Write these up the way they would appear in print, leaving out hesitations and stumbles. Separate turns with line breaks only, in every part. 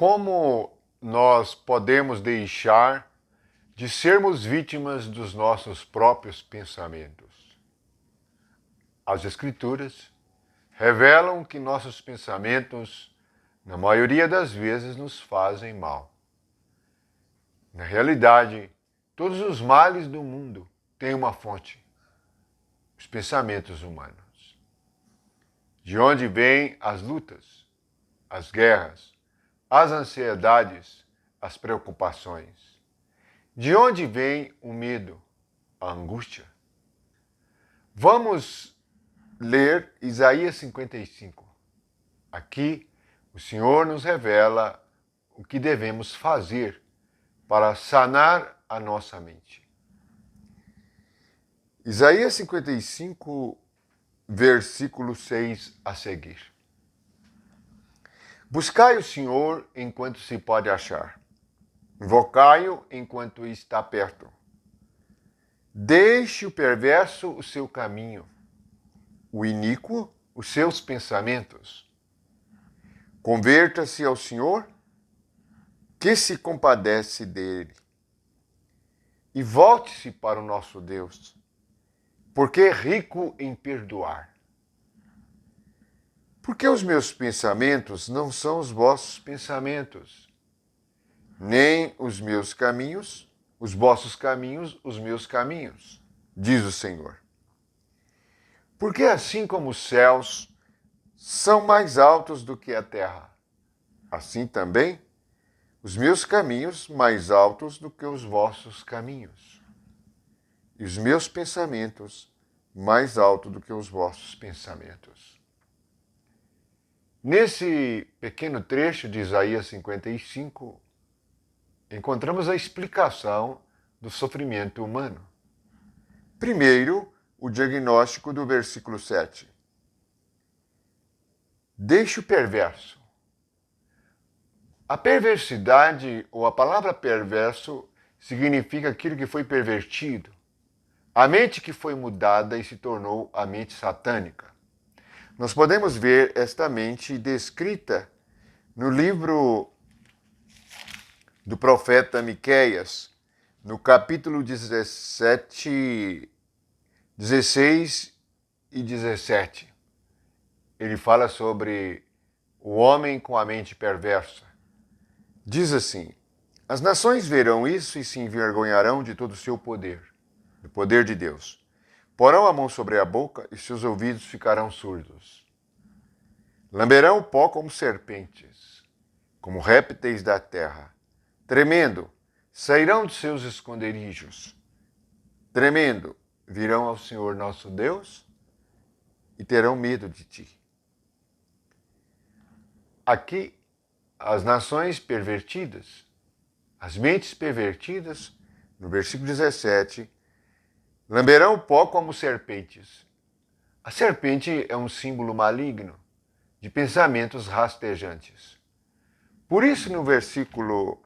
Como nós podemos deixar de sermos vítimas dos nossos próprios pensamentos? As Escrituras revelam que nossos pensamentos, na maioria das vezes, nos fazem mal. Na realidade, todos os males do mundo têm uma fonte: os pensamentos humanos. De onde vêm as lutas, as guerras, as ansiedades, as preocupações? De onde vem o medo, a angústia? Vamos ler Isaías 55. Aqui, o Senhor nos revela o que devemos fazer para sanar a nossa mente. Isaías 55, versículo 6 a seguir. Buscai o Senhor enquanto se pode achar. Invocai-o enquanto está perto. Deixe o perverso o seu caminho, o iníquo os seus pensamentos. Converta-se ao Senhor, que se compadece dele. E volte-se para o nosso Deus, porque é rico em perdoar. Porque os meus pensamentos não são os vossos pensamentos, nem os meus caminhos, os vossos caminhos, os meus caminhos, diz o Senhor. Porque assim como os céus são mais altos do que a terra, assim também os meus caminhos mais altos do que os vossos caminhos, e os meus pensamentos mais altos do que os vossos pensamentos. Nesse pequeno trecho de Isaías 55, encontramos a explicação do sofrimento humano. Primeiro, o diagnóstico do versículo 7. Deixe o perverso. A perversidade, ou a palavra perverso, significa aquilo que foi pervertido. A mente que foi mudada e se tornou a mente satânica. Nós podemos ver esta mente descrita no livro do profeta Miqueias, no capítulo 17, 16 e 17. Ele fala sobre o homem com a mente perversa. Diz assim: as nações verão isso e se envergonharão de todo o seu poder, do poder de Deus. Porão a mão sobre a boca e seus ouvidos ficarão surdos. Lamberão o pó como serpentes, como répteis da terra. Tremendo, sairão de seus esconderijos. Tremendo, virão ao Senhor nosso Deus e terão medo de ti. Aqui, as nações pervertidas, as mentes pervertidas, no versículo 17, lamberão o pó como serpentes. A serpente é um símbolo maligno de pensamentos rastejantes. Por isso, no versículo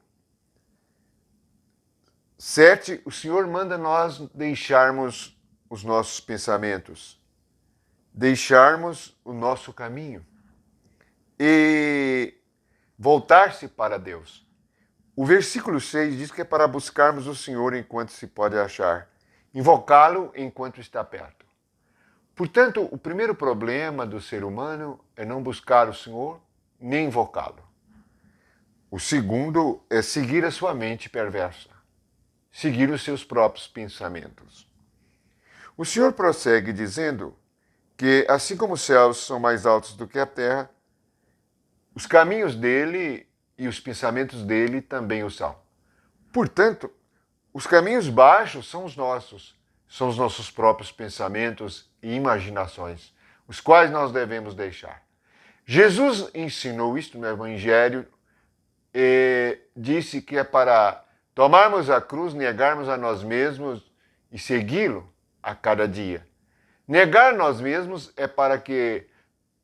7, o Senhor manda nós deixarmos os nossos pensamentos, deixarmos o nosso caminho e voltar-se para Deus. O versículo 6 diz que é para buscarmos o Senhor enquanto se pode achar, invocá-lo enquanto está perto. Portanto, o primeiro problema do ser humano é não buscar o Senhor, nem invocá-lo. O segundo é seguir a sua mente perversa, seguir os seus próprios pensamentos. O Senhor prossegue dizendo que, assim como os céus são mais altos do que a terra, os caminhos dele e os pensamentos dele também o são. Portanto, os caminhos baixos são os nossos próprios pensamentos e imaginações, os quais nós devemos deixar. Jesus ensinou isto no Evangelho e disse que é para tomarmos a cruz, negarmos a nós mesmos e segui-lo a cada dia. Negar nós mesmos é para que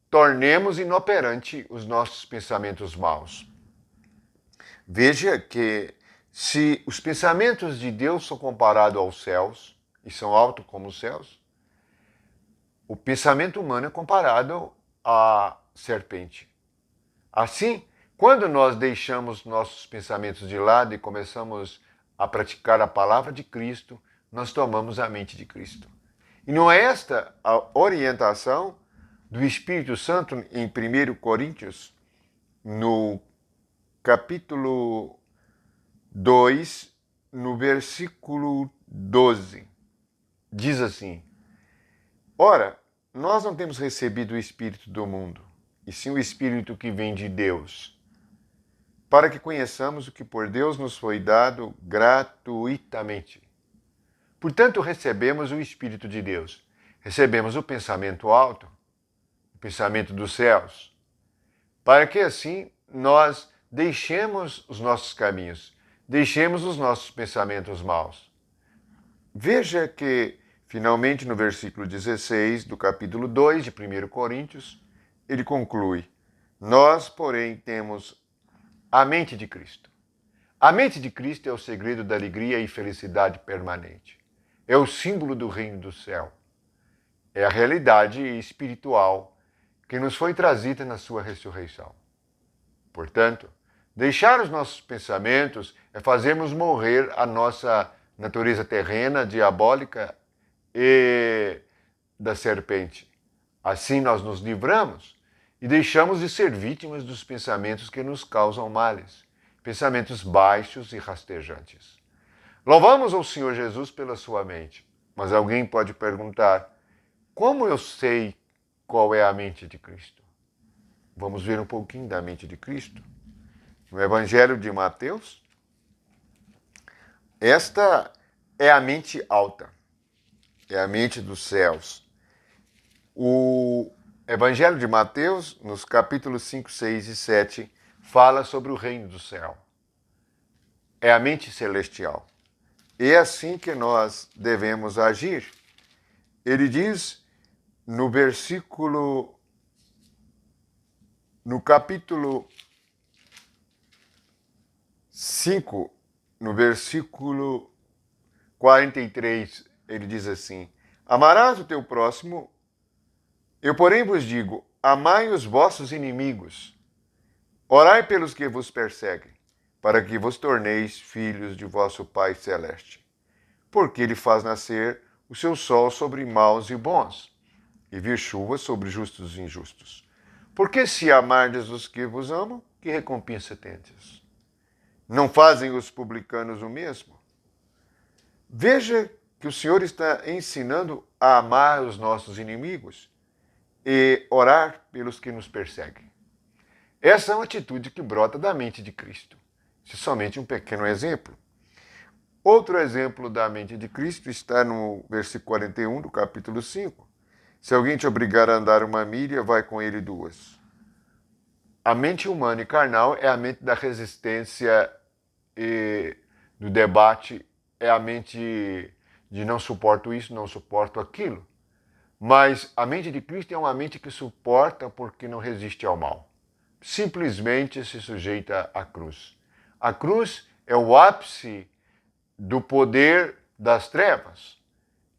tornemos inoperante os nossos pensamentos maus. Veja que se os pensamentos de Deus são comparados aos céus, e são altos como os céus, o pensamento humano é comparado à serpente. Assim, Quando nós deixamos nossos pensamentos de lado e começamos a praticar a palavra de Cristo, nós tomamos a mente de Cristo. E não é esta a orientação do Espírito Santo em 1 Coríntios, no capítulo 2, no versículo 12. Diz assim: Ora, nós não temos recebido o Espírito do mundo, e sim o Espírito que vem de Deus, para que conheçamos o que por Deus nos foi dado gratuitamente. Portanto, recebemos o Espírito de Deus, recebemos o pensamento alto, o pensamento dos céus, para que assim nós deixemos os nossos caminhos, deixemos os nossos pensamentos maus. Veja que, finalmente, no versículo 16 do capítulo 2 de 1 Coríntios, ele conclui: Nós, porém, temos a mente de Cristo. A mente de Cristo é o segredo da alegria e felicidade permanente. É o símbolo do reino do céu. É a realidade espiritual que nos foi trazida na sua ressurreição. Portanto, deixar os nossos pensamentos é fazermos morrer a nossa natureza terrena, diabólica e da serpente. Assim nós nos livramos e deixamos de ser vítimas dos pensamentos que nos causam males, pensamentos baixos e rastejantes. Louvamos ao Senhor Jesus pela sua mente, mas alguém pode perguntar: como eu sei qual é a mente de Cristo? Vamos ver um pouquinho da mente de Cristo. No Evangelho de Mateus, esta é a mente alta, é a mente dos céus. O Evangelho de Mateus, nos capítulos 5, 6 e 7, fala sobre o reino do céu. É a mente celestial. E é assim que nós devemos agir. Ele diz no capítulo 5, no versículo 43, ele diz assim: Amarás o teu próximo, eu porém vos digo, amai os vossos inimigos, orai pelos que vos perseguem, para que vos torneis filhos de vosso Pai Celeste. Porque ele faz nascer o seu sol sobre maus e bons, e vir chuva sobre justos e injustos. Porque se amardes os que vos amam, que recompensa tendes? Não fazem os publicanos o mesmo? Veja que o Senhor está ensinando a amar os nossos inimigos e orar pelos que nos perseguem. Essa é uma atitude que brota da mente de Cristo. Isso é somente um pequeno exemplo. Outro exemplo da mente de Cristo está no versículo 41 do capítulo 5. Se alguém te obrigar a andar 1 milha, vai com ele 2. A mente humana e carnal é a mente da resistência e do debate, é a mente de não suporto isso, não suporto aquilo. Mas a mente de Cristo é uma mente que suporta porque não resiste ao mal. Simplesmente se sujeita à cruz. A cruz é o ápice do poder das trevas,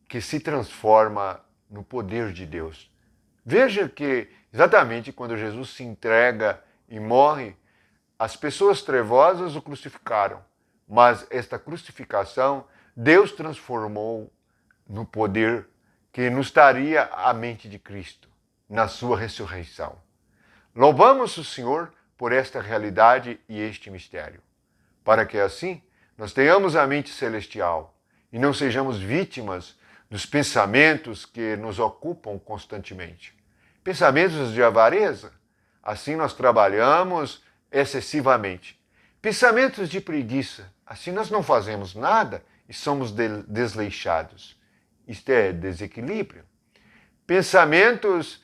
que se transforma no poder de Deus. Veja que exatamente quando Jesus se entrega e morre, as pessoas trevosas o crucificaram, mas esta crucificação Deus transformou no poder que nos daria a mente de Cristo, na sua ressurreição. Louvamos o Senhor por esta realidade e este mistério, para que assim nós tenhamos a mente celestial e não sejamos vítimas dos pensamentos que nos ocupam constantemente. Pensamentos de avareza, assim nós trabalhamos excessivamente. Pensamentos de preguiça, assim nós não fazemos nada e somos desleixados. Isto é desequilíbrio. Pensamentos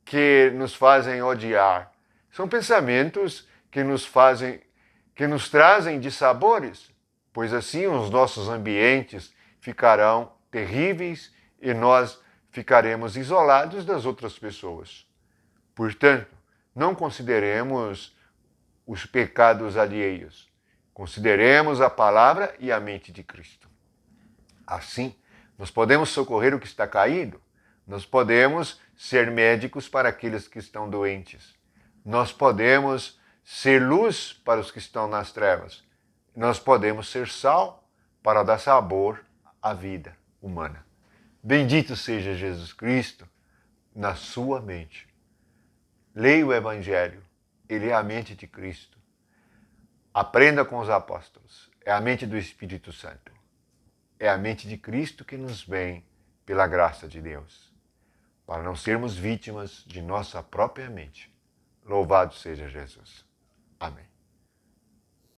que nos fazem odiar, são pensamentos que nos trazem dissabores, pois assim os nossos ambientes ficarão terríveis e nós ficaremos isolados das outras pessoas. Portanto, não consideremos os pecados alheios. Consideremos a palavra e a mente de Cristo. Assim, nós podemos socorrer o que está caído. Nós podemos ser médicos para aqueles que estão doentes. Nós podemos ser luz para os que estão nas trevas. Nós podemos ser sal para dar sabor à vida humana. Bendito seja Jesus Cristo na sua mente. Leia o Evangelho, ele é a mente de Cristo. Aprenda com os apóstolos, é a mente do Espírito Santo. É a mente de Cristo que nos vem pela graça de Deus, para não sermos vítimas de nossa própria mente. Louvado seja Jesus. Amém.